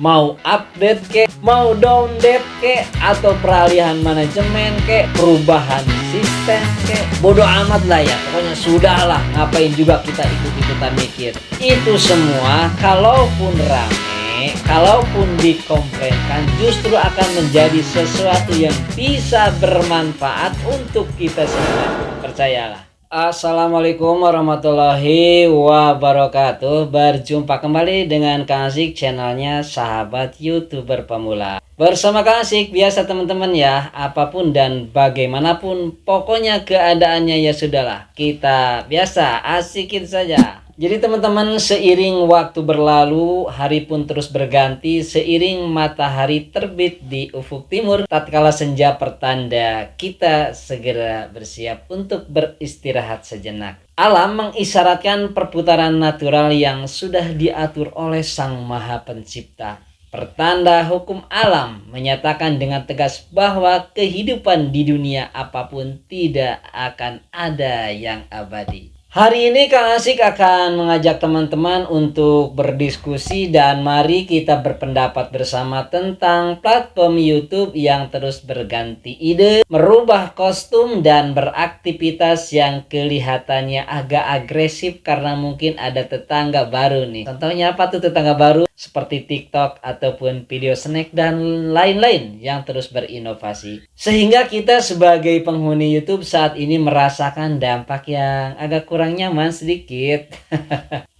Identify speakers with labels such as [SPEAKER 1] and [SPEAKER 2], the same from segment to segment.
[SPEAKER 1] Mau update ke, mau downdate ke, atau peralihan manajemen ke, perubahan sistem ke, bodoh amat lah ya. Pokoknya sudahlah, ngapain juga kita ikut-ikutan mikir. Itu semua kalaupun rame, kalaupun dikomplainkan, justru akan menjadi sesuatu yang bisa bermanfaat untuk kita semua. Percayalah. Assalamualaikum warahmatullahi wabarakatuh. Berjumpa kembali dengan Kang Asik, channelnya sahabat YouTuber pemula. Bersama Kang Asik, biasa teman-teman ya, apapun dan bagaimanapun, pokoknya keadaannya ya sudahlah, kita biasa asikin saja. Jadi teman-teman, seiring waktu berlalu, hari pun terus berganti, seiring matahari terbit di ufuk timur, tatkala senja pertanda kita segera bersiap untuk beristirahat sejenak. Alam mengisyaratkan perputaran natural yang sudah diatur oleh Sang Maha Pencipta. Pertanda hukum alam menyatakan dengan tegas bahwa kehidupan di dunia apapun tidak akan ada yang abadi. Hari ini Kang Asik akan mengajak teman-teman untuk berdiskusi dan mari kita berpendapat bersama tentang platform YouTube yang terus berganti ide, merubah kostum dan beraktivitas yang kelihatannya agak agresif karena mungkin ada tetangga baru nih. Contohnya apa tuh tetangga baru? Seperti TikTok ataupun video snack dan lain-lain yang terus berinovasi. Sehingga kita sebagai penghuni YouTube saat ini merasakan dampak yang agak kurang nyaman sedikit.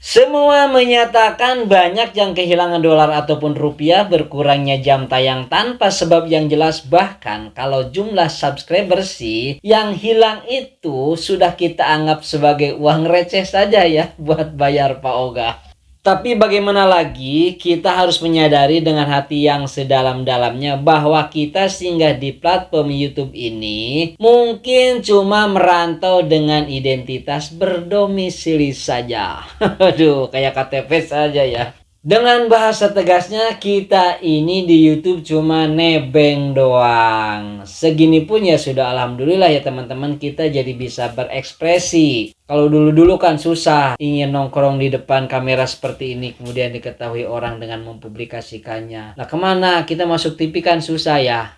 [SPEAKER 1] Semua menyatakan banyak yang kehilangan dolar ataupun rupiah, berkurangnya jam tayang tanpa sebab yang jelas, bahkan kalau jumlah subscriber sih yang hilang itu sudah kita anggap sebagai uang receh saja ya buat bayar Pak Oga. Tapi bagaimana lagi, kita harus menyadari dengan hati yang sedalam-dalamnya bahwa kita singgah di platform YouTube ini mungkin cuma merantau dengan identitas berdomisili saja. Aduh, kayak KTP saja ya. Dengan bahasa tegasnya, kita ini di YouTube cuma nebeng doang. Segini pun ya sudah alhamdulillah ya teman-teman, kita jadi bisa berekspresi. Kalau dulu-dulu kan susah, ingin nongkrong di depan kamera seperti ini kemudian diketahui orang dengan mempublikasikannya. Nah kemana? Kita masuk TV kan susah ya.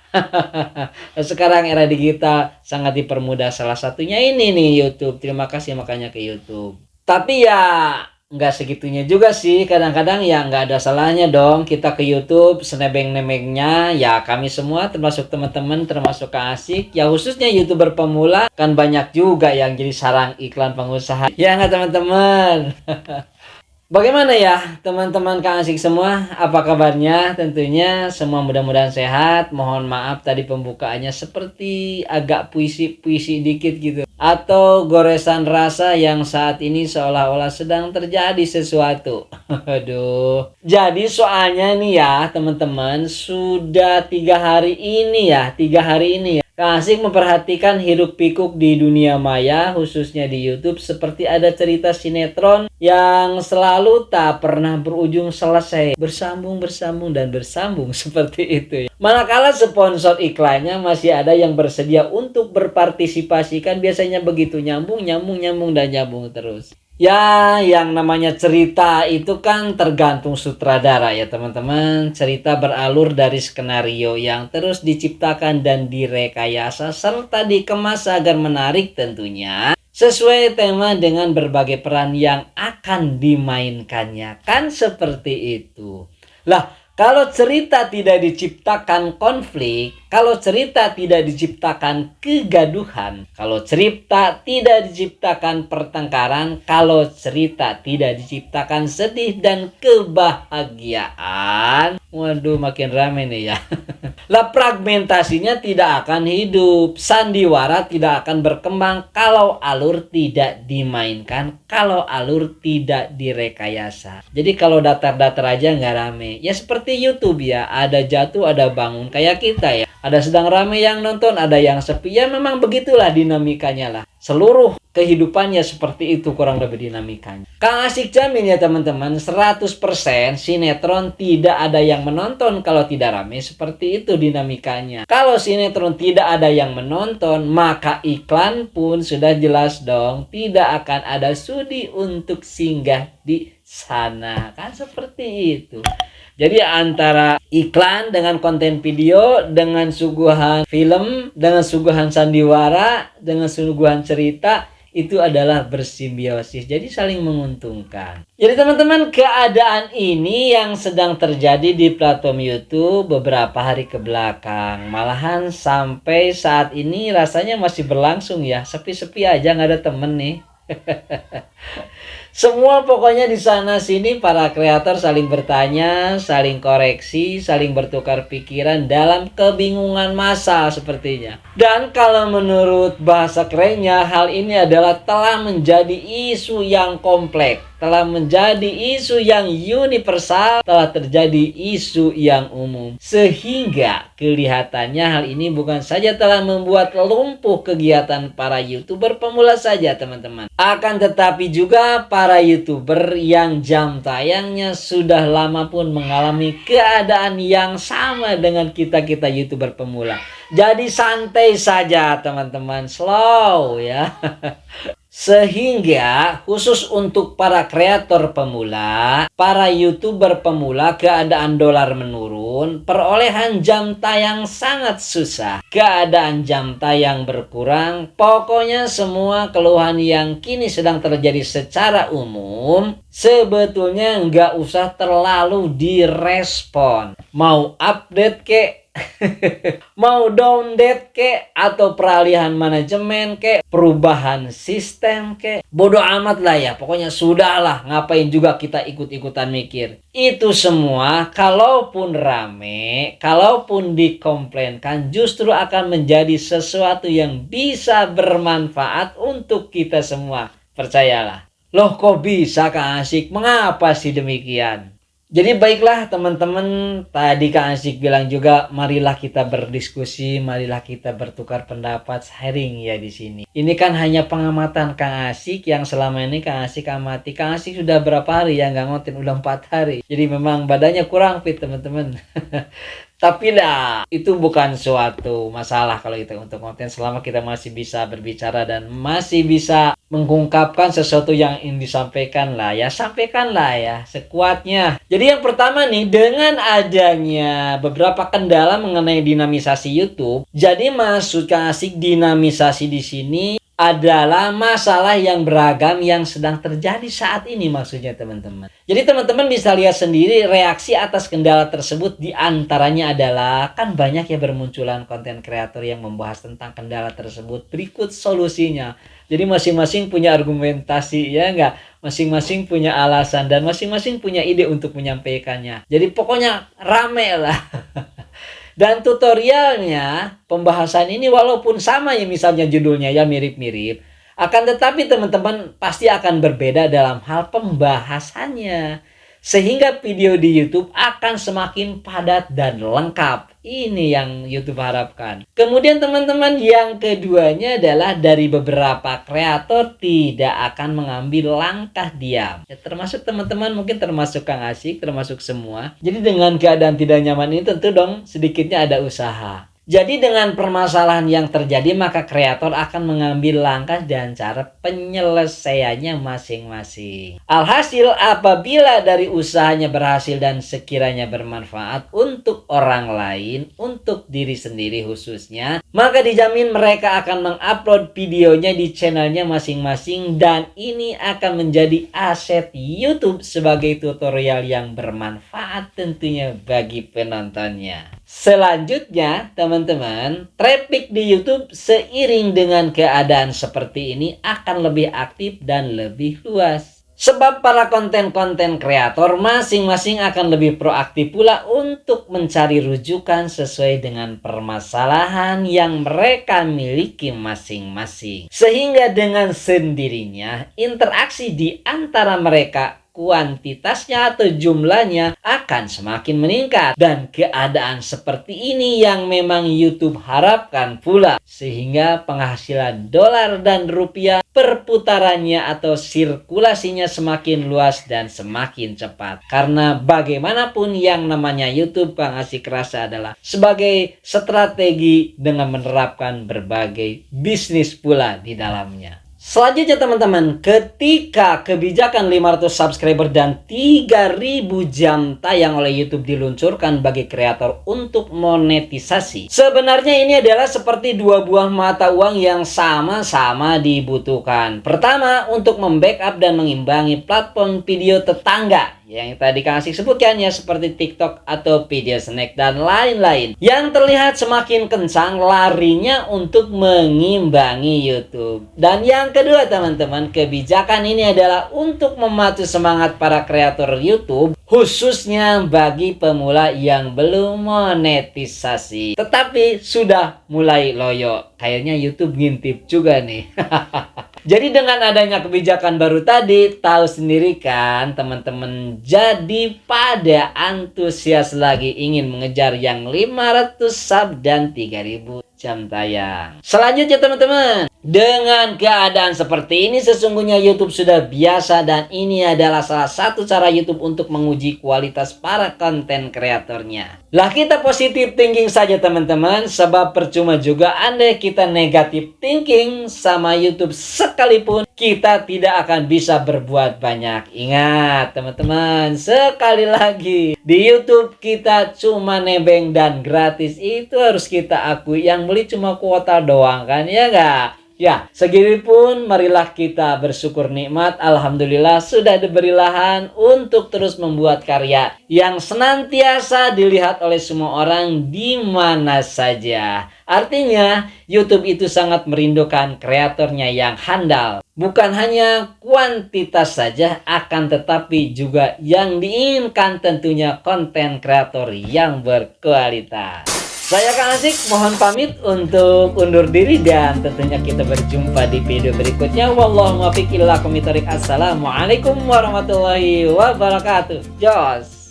[SPEAKER 1] Sekarang era digital sangat dipermudah, salah satunya ini nih YouTube. Terima kasih makanya ke YouTube. Tapi ya nggak segitunya juga sih, kadang-kadang ya nggak ada salahnya dong kita ke YouTube senebeng-nebengnya ya. Kami semua termasuk teman-teman, termasuk Kang Asik ya, khususnya YouTuber pemula kan banyak juga yang jadi sarang iklan pengusaha ya nggak teman-teman. Bagaimana ya teman-teman Kang Asik semua, apa kabarnya? Tentunya semua mudah-mudahan sehat. Mohon maaf tadi pembukaannya seperti agak puisi-puisi dikit gitu, atau goresan rasa yang saat ini seolah-olah sedang terjadi sesuatu. Aduh. Jadi soalnya nih ya teman-teman, sudah 3 hari ini ya, Kang Asik memperhatikan hiruk pikuk di dunia maya, khususnya di YouTube, seperti ada cerita sinetron yang selalu tak pernah berujung selesai, bersambung seperti itu ya. Manakala sponsor iklannya masih ada yang bersedia untuk berpartisipasi, kan biasanya begitu, nyambung terus. Ya, yang namanya cerita itu kan tergantung sutradara ya teman-teman. Cerita beralur dari skenario yang terus diciptakan dan direkayasa serta dikemas agar menarik tentunya, sesuai tema dengan berbagai peran yang akan dimainkannya. Kan seperti itu. Lah, kalau cerita tidak diciptakan konflik, kalau cerita tidak diciptakan kegaduhan, kalau cerita tidak diciptakan pertengkaran, kalau cerita tidak diciptakan sedih dan kebahagiaan, waduh makin rame nih ya. Lah fragmentasinya tidak akan hidup, sandiwara tidak akan berkembang kalau alur tidak dimainkan, kalau alur tidak direkayasa. Jadi kalau datar-datar aja nggak rame, ya seperti YouTube ya, ada jatuh ada bangun kayak kita ya. Ada sedang rame yang nonton, ada yang sepi. Ya memang begitulah dinamikanya lah. Seluruh kehidupannya seperti itu kurang lebih dinamikanya. Kang Asik jamin ya teman-teman, 100% sinetron tidak ada yang menonton kalau tidak rame, seperti itu dinamikanya. Kalau sinetron tidak ada yang menonton, maka iklan pun sudah jelas dong, tidak akan ada sudi untuk singgah di sana. Kan seperti itu. Jadi antara iklan dengan konten video, dengan suguhan film, dengan suguhan sandiwara, dengan suguhan cerita, itu adalah bersimbiosis. Jadi saling menguntungkan. Jadi teman-teman, keadaan ini yang sedang terjadi di platform YouTube beberapa hari ke belakang. Malahan sampai saat ini rasanya masih berlangsung ya. Sepi-sepi aja, nggak ada temen nih. Semua pokoknya di sana sini para kreator saling bertanya, saling koreksi, saling bertukar pikiran dalam kebingungan massal sepertinya. Dan kalau menurut bahasa kerennya, hal ini adalah telah menjadi isu yang kompleks, telah menjadi isu yang universal, telah terjadi isu yang umum. Sehingga kelihatannya hal ini bukan saja telah membuat lumpuh kegiatan para YouTuber pemula saja teman-teman. Akan tetapi juga para YouTuber yang jam tayangnya sudah lama pun mengalami keadaan yang sama dengan kita-kita YouTuber pemula. Jadi santai saja teman-teman, slow ya. Sehingga khusus untuk para kreator pemula, para YouTuber pemula, keadaan dolar menurun, perolehan jam tayang sangat susah, keadaan jam tayang berkurang, pokoknya semua keluhan yang kini sedang terjadi secara umum sebetulnya nggak usah terlalu direspon. Mau update kek, mau downdate ke, atau peralihan manajemen ke, perubahan sistem ke, bodo amat lah ya, pokoknya sudahlah, ngapain juga kita ikut-ikutan mikir. Itu semua kalaupun rame, kalaupun dikomplainkan, justru akan menjadi sesuatu yang bisa bermanfaat untuk kita semua, percayalah. Loh kok bisa Kang Asik? Mengapa sih demikian? Jadi baiklah teman-teman, tadi Kang Asik bilang juga marilah kita berdiskusi, marilah kita bertukar pendapat, sharing ya di sini. Ini kan hanya pengamatan Kang Asik yang selama ini Kang Asik amati. Kang Asik sudah berapa hari ya nggak ngonten, udah 4 hari. Jadi memang badannya kurang fit teman-teman. Tapi lah, itu bukan suatu masalah kalau kita untuk konten selama kita masih bisa berbicara dan masih bisa mengungkapkan sesuatu yang ingin disampaikan lah ya, sampaikanlah ya sekuatnya. Jadi yang pertama nih, dengan adanya beberapa kendala mengenai dinamisasi YouTube, jadi maksud Kang Asik dinamisasi di sini adalah masalah yang beragam yang sedang terjadi saat ini maksudnya teman-teman. Jadi teman-teman bisa lihat sendiri reaksi atas kendala tersebut, diantaranya adalah kan banyak ya bermunculan konten kreator yang membahas tentang kendala tersebut. Berikut solusinya. Jadi masing-masing punya argumentasi ya enggak? Masing-masing punya alasan dan masing-masing punya ide untuk menyampaikannya. Jadi pokoknya rame lah. Dan tutorialnya, pembahasan ini walaupun sama ya misalnya judulnya ya mirip-mirip, akan tetapi teman-teman pasti akan berbeda dalam hal pembahasannya. Sehingga video di YouTube akan semakin padat dan lengkap. Ini yang YouTube harapkan. Kemudian teman-teman yang keduanya adalah dari beberapa kreator tidak akan mengambil langkah diam. Ya, termasuk teman-teman, mungkin termasuk Kang Asik, termasuk semua. Jadi dengan keadaan tidak nyaman ini tentu dong sedikitnya ada usaha. Jadi dengan permasalahan yang terjadi maka kreator akan mengambil langkah dan cara penyelesaiannya masing-masing. Alhasil apabila dari usahanya berhasil dan sekiranya bermanfaat untuk orang lain, untuk diri sendiri khususnya, maka dijamin mereka akan mengupload videonya di channelnya masing-masing dan ini akan menjadi aset YouTube sebagai tutorial yang bermanfaat tentunya bagi penontonnya. Selanjutnya teman-teman, traffic di YouTube seiring dengan keadaan seperti ini akan lebih aktif dan lebih luas. Sebab para konten-konten kreator masing-masing akan lebih proaktif pula untuk mencari rujukan sesuai dengan permasalahan yang mereka miliki masing-masing. Sehingga dengan sendirinya interaksi di antara mereka, kuantitasnya atau jumlahnya akan semakin meningkat. Dan keadaan seperti ini yang memang YouTube harapkan pula. Sehingga penghasilan dolar dan rupiah perputarannya atau sirkulasinya semakin luas dan semakin cepat. Karena bagaimanapun yang namanya YouTube Kang Asik rasa adalah sebagai strategi dengan menerapkan berbagai bisnis pula di dalamnya. Selanjutnya teman-teman, ketika kebijakan 500 subscriber dan 3000 jam tayang oleh YouTube diluncurkan bagi kreator untuk monetisasi, sebenarnya ini adalah seperti dua buah mata uang yang sama-sama dibutuhkan. Pertama, untuk membackup dan mengimbangi platform video tetangga yang tadi Kang Asik sebutkan ya, seperti TikTok atau Video Snack dan lain-lain, yang terlihat semakin kencang larinya untuk mengimbangi YouTube. Dan yang kedua teman-teman, kebijakan ini adalah untuk memacu semangat para kreator YouTube, khususnya bagi pemula yang belum monetisasi tetapi sudah mulai loyo. Kayaknya YouTube ngintip juga nih. Jadi dengan adanya kebijakan baru tadi, tahu sendiri kan teman-teman, jadi pada antusias lagi ingin mengejar yang 500 sub dan 3000 jam tayang. Selanjutnya teman-teman, dengan keadaan seperti ini sesungguhnya YouTube sudah biasa, dan ini adalah salah satu cara YouTube untuk menguji kualitas para konten kreatornya. Lah kita positif thinking saja teman-teman, sebab percuma juga andai kita negatif thinking sama YouTube sekalipun kita tidak akan bisa berbuat banyak. Ingat teman-teman, sekali lagi, di YouTube kita cuma nebeng dan gratis, itu harus kita akui. Yang beli cuma kuota doang kan, ya enggak? Ya, segini pun marilah kita bersyukur nikmat. Alhamdulillah sudah diberi lahan untuk terus membuat karya yang senantiasa dilihat oleh semua orang di mana saja. Artinya, YouTube itu sangat merindukan kreatornya yang handal. Bukan hanya kuantitas saja, akan tetapi juga yang diinginkan tentunya konten kreator yang berkualitas. Saya Kang Asik mohon pamit untuk undur diri, dan tentunya kita berjumpa di video berikutnya. Wallahu muwaffiq ila aqwamit thoriq. Assalamualaikum warahmatullahi wabarakatuh. Jos.